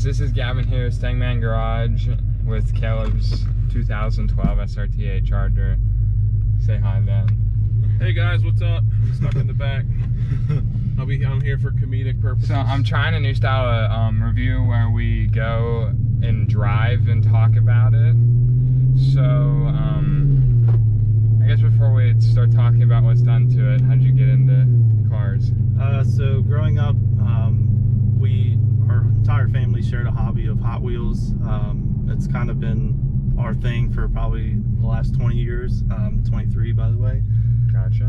This is Gavin here, Stangman Garage, with Caleb's 2012 srt8 Charger. Say hi, Ben. Hey guys, what's up? I'm stuck in the back. I'm here for comedic purposes. So I'm trying a new style of review where we go and drive and talk about it. So I guess before we start talking about what's done to it, how did you get into cars? So growing up, our entire family shared a hobby of Hot Wheels. It's kind of been our thing for probably the last 20 years. 23, by the way. Gotcha.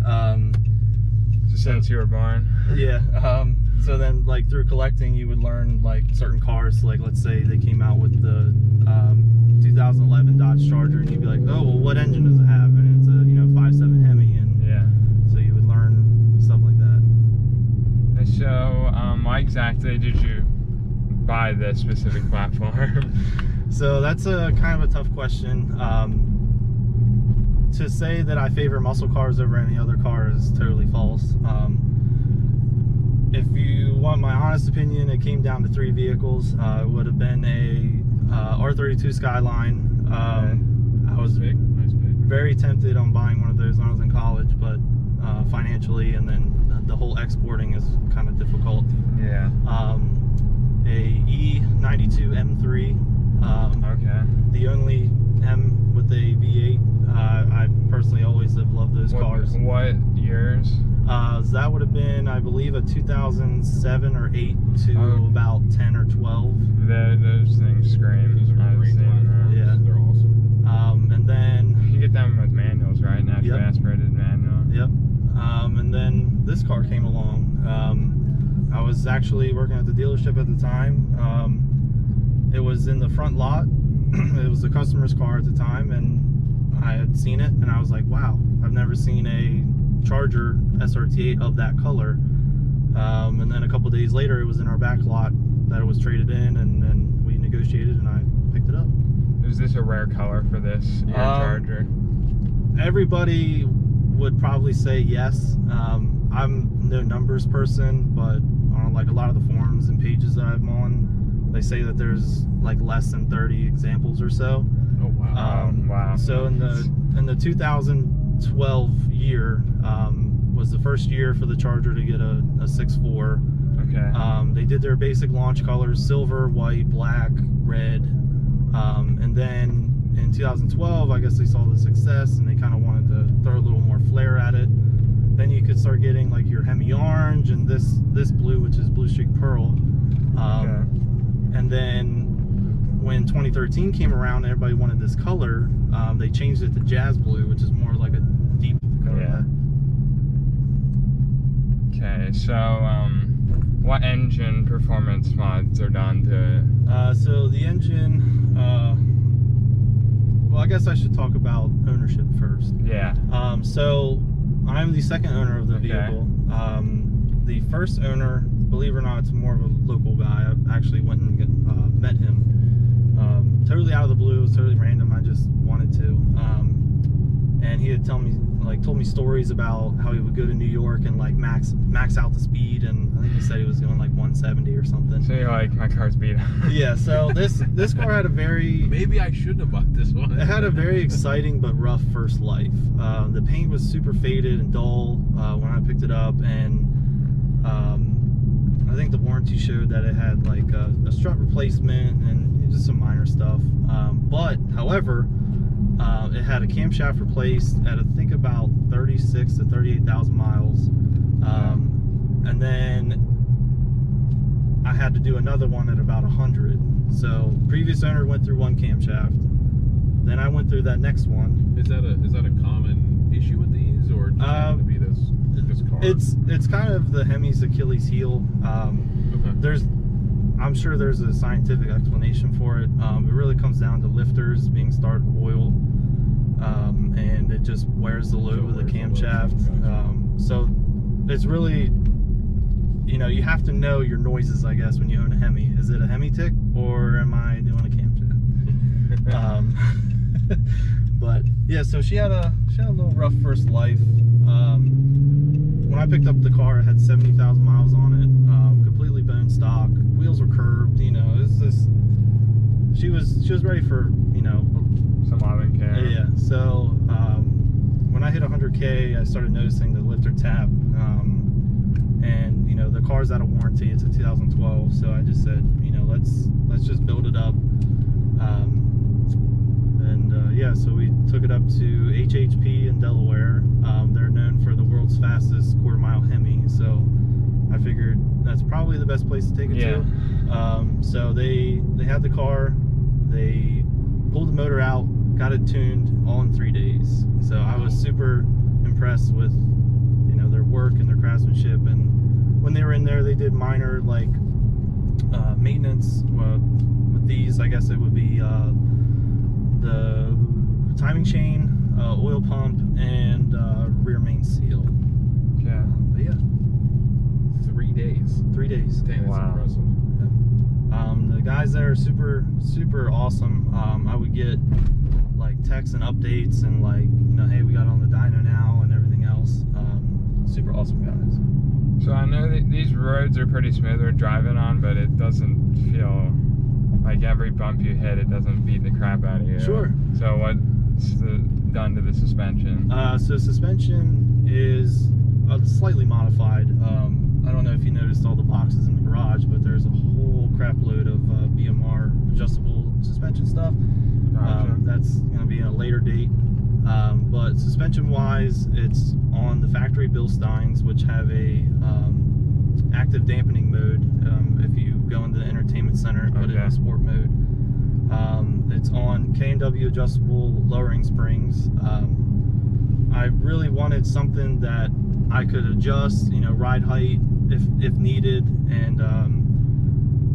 So since you were born? Yeah. So then, like, through collecting, you would learn, like, certain cars. Like, let's say they came out with the 2011 Dodge Charger, and you'd be like, oh, well, what engine does it have? And it's a, 5.7 Hemi, and yeah. So you would learn stuff like that. So, why exactly did you buy this specific platform? So that's a kind of a tough question. To say that I favor muscle cars over any other car is totally false. If you want my honest opinion, it came down to 3 vehicles. It would have been a R32 Skyline. I was very tempted on buying one of those when I was in college, but financially, and then the whole exporting is kind of difficult. Yeah. A E92 M3. Okay. The only M with a V8. I personally always have loved those cars. What years? That would have been, I believe, a 2007 or 8 to about 10 or 12. Those things scream. Those are great platforms. Yeah. They're awesome. And then you get them with manuals, right? Naturally aspirated manual. Yep. And then this car came along. I was actually working at the dealership at the time. It was in the front lot. It was the customer's car at the time, and I had seen it, and I was like, wow, I've never seen a Charger srt8 of that color. And then a couple days later, it was in our back lot that it was traded in, and then we negotiated, and I picked it up. Is this a rare color for this Charger? Everybody would probably say yes. I'm no numbers person, but on like a lot of the forums and pages that I'm on, they say that there's like less than 30 examples or so. Oh wow! Wow. So in the 2012 year was the first year for the Charger to get a 6.4. Okay. They did their basic launch colors: silver, white, black, red, and then in 2012, I guess they saw the success and they kind of wanted to throw a little more flair at it. Then you could start getting like your Hemi orange and this blue, which is Blue Streak Pearl. And then when 2013 came around, everybody wanted this color. They changed it to Jazz Blue, which is more like a deep color. Yeah. Okay, so what engine performance mods are done to it? So the engine, well, I guess I should talk about ownership first. Yeah. So I'm the second owner of the vehicle. The first owner, believe it or not, it's more of a local guy. I actually went and met him. Totally out of the blue, it was totally random. I just wanted to. And he had told me stories about how he would go to New York and like max out the speed, and I think he said he was going like 170 or something. So you're like, my car's beat up. Yeah, so this car had a very... Maybe I shouldn't have bought this one. It had a very exciting but rough first life. The paint was super faded and dull when I picked it up, and I think the warranty showed that it had like a strut replacement and just some minor stuff. But however, it had a camshaft replaced at I think about 36 to 38,000 miles, and then I had to do another one at about 100. So previous owner went through one camshaft, then I went through that next one. Is that a common issue with these, or just happen to be this car? It's kind of the Hemi's Achilles heel. Okay. I'm sure there's a scientific explanation for it. It really comes down to lifters being starved of oil, and it just wears the load with the camshaft. So it's really, you know, you have to know your noises, I guess, when you own a Hemi. Is it a Hemi tick or am I doing a camshaft? But yeah, so she had a little rough first life. When I picked up the car, it had 70,000 miles on it, completely bone stock. Wheels were curved, you know. She was ready for, you know, some loving care. Yeah. So when I hit 100K, I started noticing the lifter tap, and you know the car's out of warranty. It's a 2012, so I just said, you know, let's just build it up. Yeah, so we took it up to HHP in Delaware. They're known for the world's fastest quarter-mile Hemi, so I figured that's probably the best place to take it to. So they had the car, they pulled the motor out, got it tuned all in 3 days. So I was super impressed with, you know, their work and their craftsmanship. And when they were in there, they did minor like maintenance. With these, I guess it would be the timing chain, oil pump, and rear main seal. Yeah. But yeah, 3 days. 3 days. Damn, that's Wow. impressive. The guys there are super awesome. I would get like texts and updates and like, you know, hey, we got on the dyno now and everything else. Super awesome guys. So I know that these roads are pretty smooth we're driving on, but it doesn't feel like every bump you hit, it doesn't beat the crap out of you. Sure. So what's done to the suspension? So suspension is slightly modified. I don't know if you noticed all the boxes in the garage, but there's a whole crap load of BMR adjustable suspension stuff. Gotcha. That's going to be at a later date. But suspension wise, it's on the factory Bilsteins, which have a active dampening mode. If you go into the entertainment center and put it in sport mode, it's on K&W adjustable lowering springs. I really wanted something that I could adjust, you know, ride height if needed, and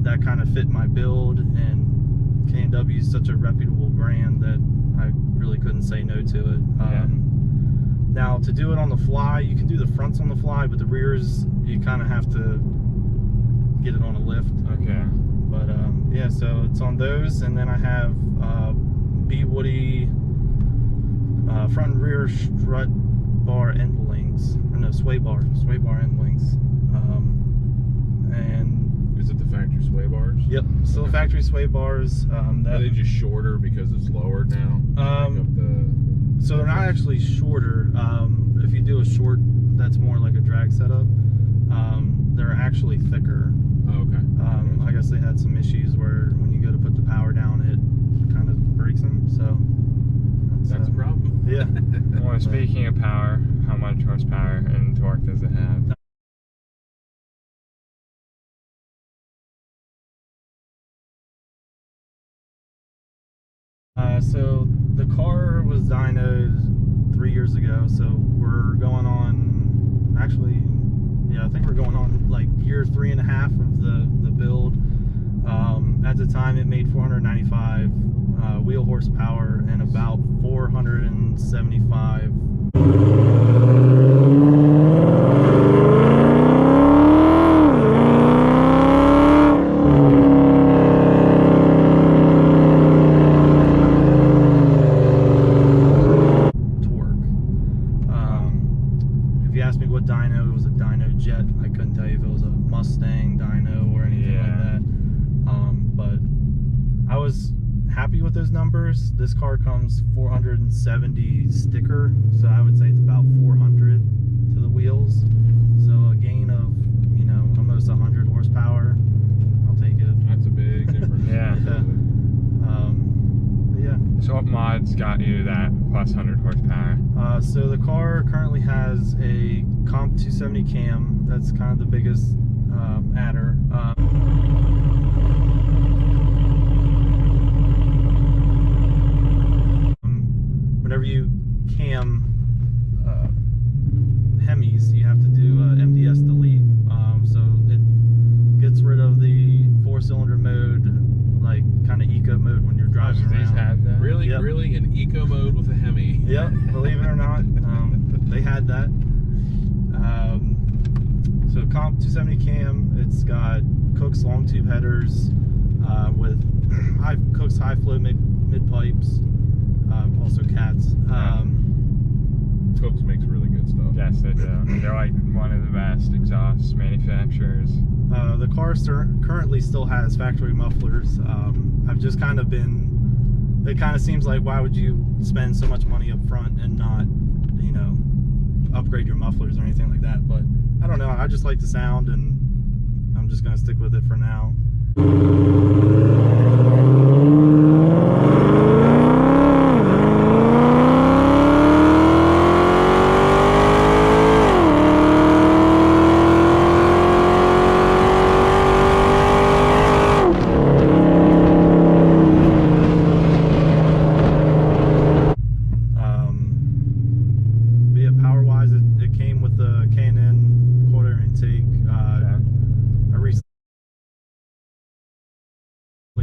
that kind of fit my build. And K&W is such a reputable brand that I really couldn't say no to it. Now to do it on the fly, you can do the fronts on the fly, but the rears you kind of have to get it on a lift. Okay. But yeah, so it's on those, and then I have B Woody front and rear strut bar end links, or no, sway bar end links, and Is it the factory sway bars? yep, still factory sway bars. Are they just shorter because it's lowered now? So they're not actually shorter. If you do a short, that's more like a drag setup. They're actually thicker. Oh, okay. I guess they had some issues where when you go to put the power down, it kind of breaks them. So That's a problem. Yeah. Well, speaking of power, how much horsepower and torque does it have? So the car was dynoed 3 years ago, so we're going on, actually, yeah, I think we're going on like year 3.5 of the build. At the time it made 495 wheel horsepower and about 475 dyno. It was a dyno jet. I couldn't tell you if it was a Mustang dyno or anything like that. But I was happy with those numbers. This car comes 470 sticker, so I would say it's about 400 to the wheels. So a gain of, you know, almost 100 horsepower. I'll take it. That's a big difference. Yeah. Yeah. So what mods got you that plus 100 horsepower? So the car currently has a Comp 270 cam. That's kind of the biggest adder. Whenever you cam Hemis, you have to do 270 cam. It's got Cook's long tube headers with Cook's high flow mid pipes, also cats. Cook's makes really good stuff. Yes, they do. They're like one of the best exhaust manufacturers. The car currently still has factory mufflers. I've just kind of been, it kind of seems like, why would you spend so much money up front and not, you know, upgrade your mufflers or anything like that? But I don't know, I just like the sound, and I'm just gonna stick with it for now.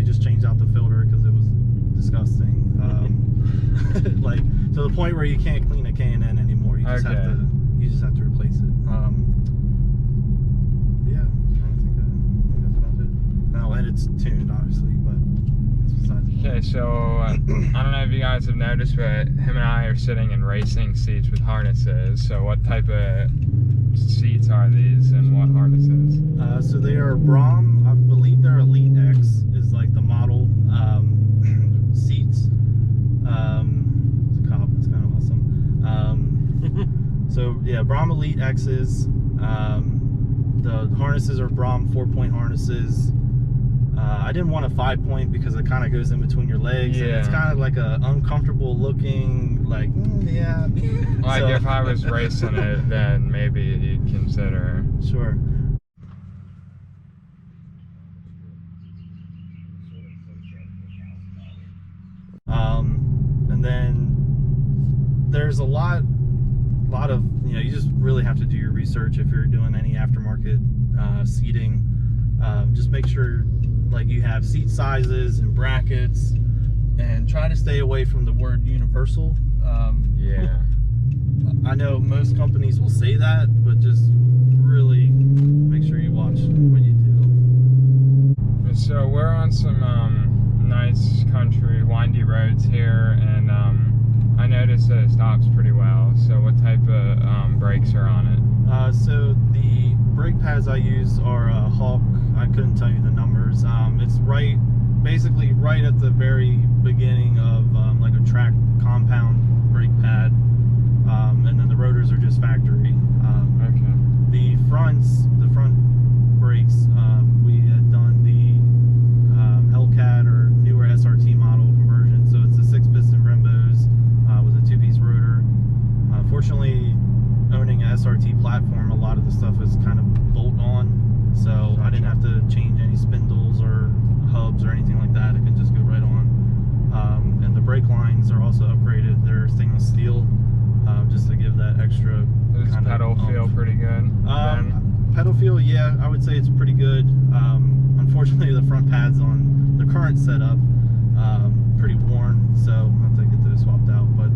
Just changed out the filter because it was disgusting. Like to the point where you can't clean a K&N anymore. You just have to replace it. Yeah, I'm trying to think that's about it. Oh, and it's tuned obviously, but it's besides the point. Okay, so I don't know if you guys have noticed, but him and I are sitting in racing seats with harnesses. So what type of seats are these, and what harnesses? So they are Brom. I believe they're Elite X is like the model seats. It's a cop. It's kind of awesome. So yeah, Brom Elite X's. The harnesses are Brom 4-point harnesses. I didn't want a 5-point because it kind of goes in between your legs, and it's kind of like a uncomfortable looking, like yeah. Like if I was racing it, then maybe you'd consider. Sure. And then there's a lot of, you know, you just really have to do your research if you're doing any aftermarket seating. Just make sure like you have seat sizes and brackets, and try to stay away from the word universal. Yeah. I know most companies will say that, but just really make sure you watch what you do. So we're on some nice country windy roads here, and I noticed that it stops pretty well. So what type of brakes are on it? So the brake pads I use are Hawk. I couldn't tell you the numbers. It's basically right at the very beginning of like a track compound brake pad, and then the rotors are just factory. Okay. The front brakes, we had done the Hellcat or newer SRT model conversion, so it's a 6-piston Brembos with a 2-piece rotor. Fortunately, owning an SRT platform, a lot of the stuff is kind of bolt-on, so I didn't have to change any spindles or hubs or anything like that. It can just go right on. And the brake lines are also upgraded. They're stainless steel, just to give that extra. Does the pedal feel pretty good? Pedal feel, yeah, I would say it's pretty good. Unfortunately, the front pads on the current setup pretty worn, so I'll have to get those swapped out. But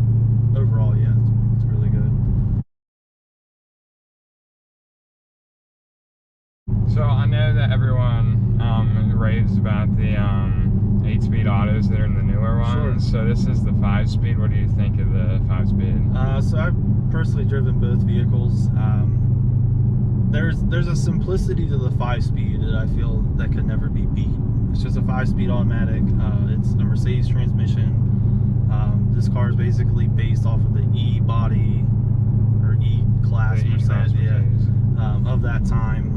overall, yeah, it's really good. So I know that everyone raves about the 8-speed autos that are in the newer ones. Sure. So this is the 5-speed. What do you think of the 5-speed? So I've personally driven both vehicles. There's a simplicity to the 5-speed that I feel that could never be beat. It's just a 5-speed automatic. It's a Mercedes transmission. This car is basically based off of the E body or E class Mercedes, yeah, of that time.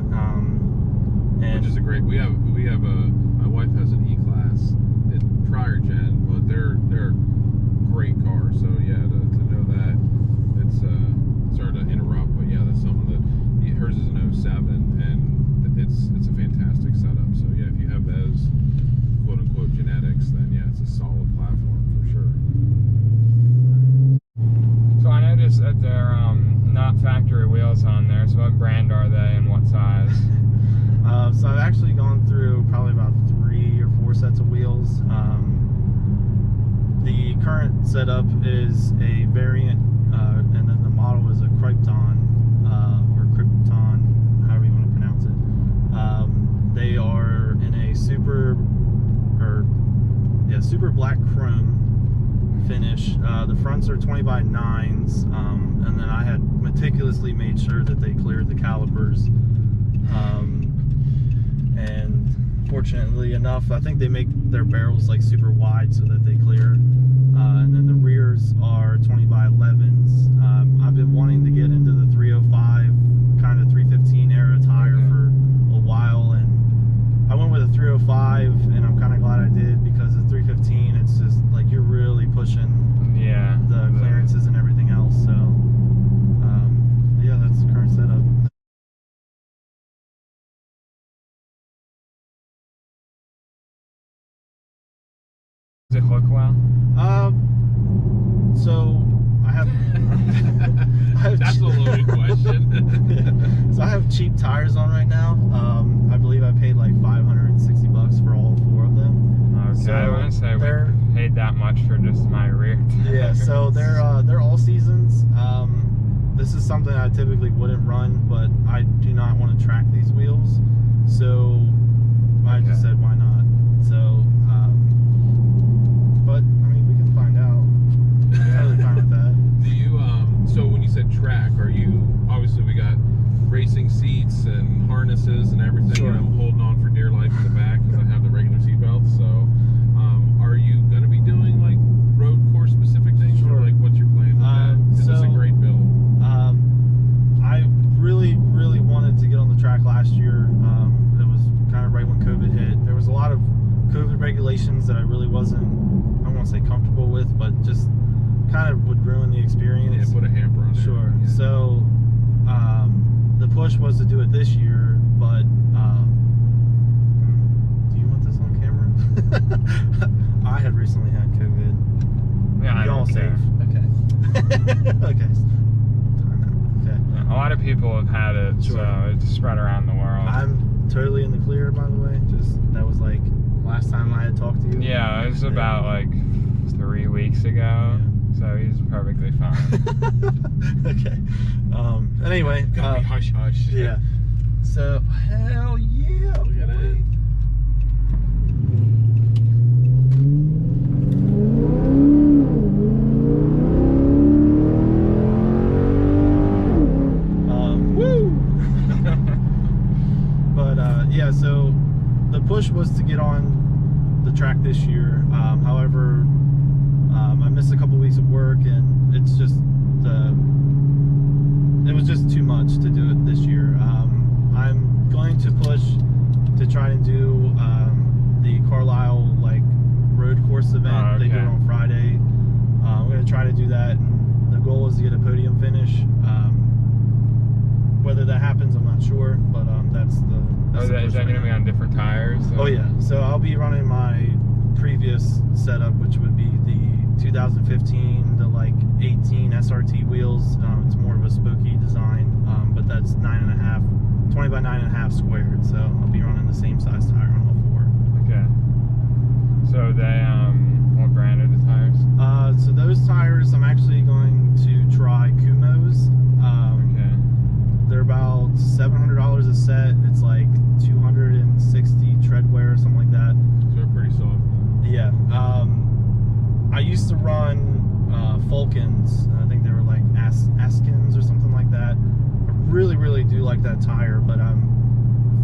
And which is a great. We have my wife has an E-Class, prior gen, but they're great cars. So yeah, to know that, it's sorry to interrupt, but yeah, that's something that hers is an 07, and it's a fantastic setup. So yeah, if you have those quote unquote genetics, then yeah, it's a solid platform for sure. So I noticed that they're not factory wheels on there. So what brand are they and what size? So I've actually gone through probably about 3 or 4 sets of wheels. The current setup is a variant, and then the model is a Krypton, or Krypton, however you want to pronounce super black chrome finish. The fronts are 20 by 9s, and then I had meticulously made sure that they cleared the calipers. And fortunately enough, I think they make their barrels like super wide so that they clear. And then the rears are 20 by 11s. I've been wanting to get into the 305 kind of 315 era tire for a while, and I went with a 305, and I'm kind of glad I did, because the 315, it's just like you're really pushing the clearances and everything else. So yeah, that's the current setup. Does it look well? So I have. That's a loaded question. Yeah. So I have cheap tires on right now. I believe I paid like $560 for all 4 of them. Okay, So I want to say we paid that much for just my rear tires. Yeah, so they're all seasons. This is something I typically wouldn't run, but I do not want to track these wheels, so I just said why not. So, but I mean, we can find out. I'm totally fine with that. Do you so when you said track, are you, obviously we got racing seats and harnesses and everything, Sure. and I'm holding on for dear life in the back because I have the regular seat belt. So are you going to be doing like road course specific things? Sure. Or like what's your plan with that? Is this a great build? I really wanted to get on the track last year. It was kind of right when COVID hit. There was a lot of COVID regulations that I really wasn't, I don't want to say comfortable with, but just kind of would ruin the experience. Yeah, put a hamper on it. Sure. Yeah. So the push was to do it this year, but do you want this on camera? I had recently had COVID. Yeah, I Y'all don't care. safe. Okay. Okay. Time out. Okay. Yeah, a lot of people have had it, Sure. so it's spread around the world. I'm totally in the clear, by the way. Just that was like last time I had talked to you. Yeah, it was about like 3 weeks ago, so he's perfectly fine. Okay. Anyway. Gotta be hush hush. Yeah. So hell yeah. Look at that. Woo! But yeah, so the push was to get on the track this year. However, I missed a couple weeks of work, and it's just it was just too much to do it this year. I'm going to push to try and do the Carlisle like road course event. Oh, okay. They do it on Friday. I'm going to try to do that, and the goal is to get a podium finish. Whether that happens, I'm not sure, but that's the. Is that going to be on different tires? Or? Oh yeah, so I'll be running my previous setup, which would be the 2015, the like 18 SRT wheels. It's more of a spokey design, but that's 9.5, 20 by 9.5 squared. So I'll be running the same size tire on all 4. Okay. So they, what brand are the tires? So those tires, I'm actually going to try Kumho's. Okay. They're about $700 a set. It's like 260 tread wear or something like that. So they're pretty soft. Yeah. I used to run Falcons. I think they were like Askins or something like that. I really do like that tire, but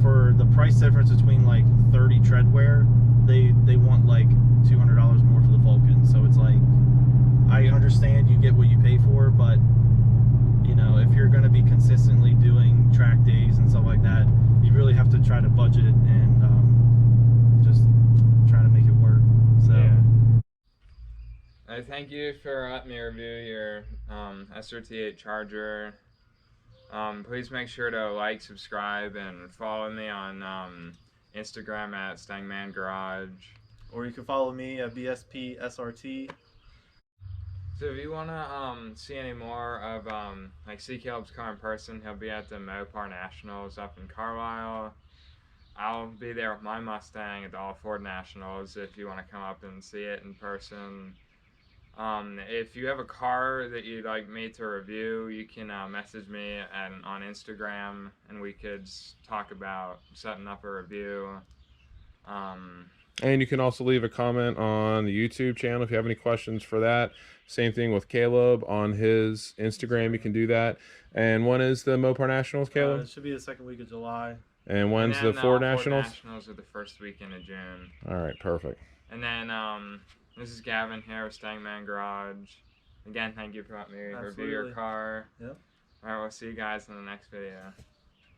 for the price difference between like 30 tread wear, they want like $200 more for the Falcon. So it's like, I understand you get what you pay for, but you know, if you're going to be consistently doing track days and stuff like that, you really have to try to budget and just try to make it work. So yeah. I thank you for letting me review your srt8 Charger. Please make sure to like, subscribe, and follow me on Instagram at Stangman Garage. or you can follow me at BSP SRT. So if you want to see any more of like see Caleb's car in person, he'll be at the Mopar Nationals up in Carlisle. I'll be there with my Mustang at the All Ford Nationals if you want to come up and see it in person. If you have a car that you'd like me to review, you can message me on Instagram, and we could talk about setting up a review. And you can also leave a comment on the YouTube channel if you have any questions for that. Same thing with Caleb on his Instagram. You can do that. And when is the Mopar Nationals, Caleb? It should be the second week of July. And when's the Ford Nationals? Ford Nationals are the first weekend of June. All right, perfect. And then this is Gavin here with Stangman Garage. Again, thank you for letting me review your car. Yep. All right, we'll see you guys in the next video.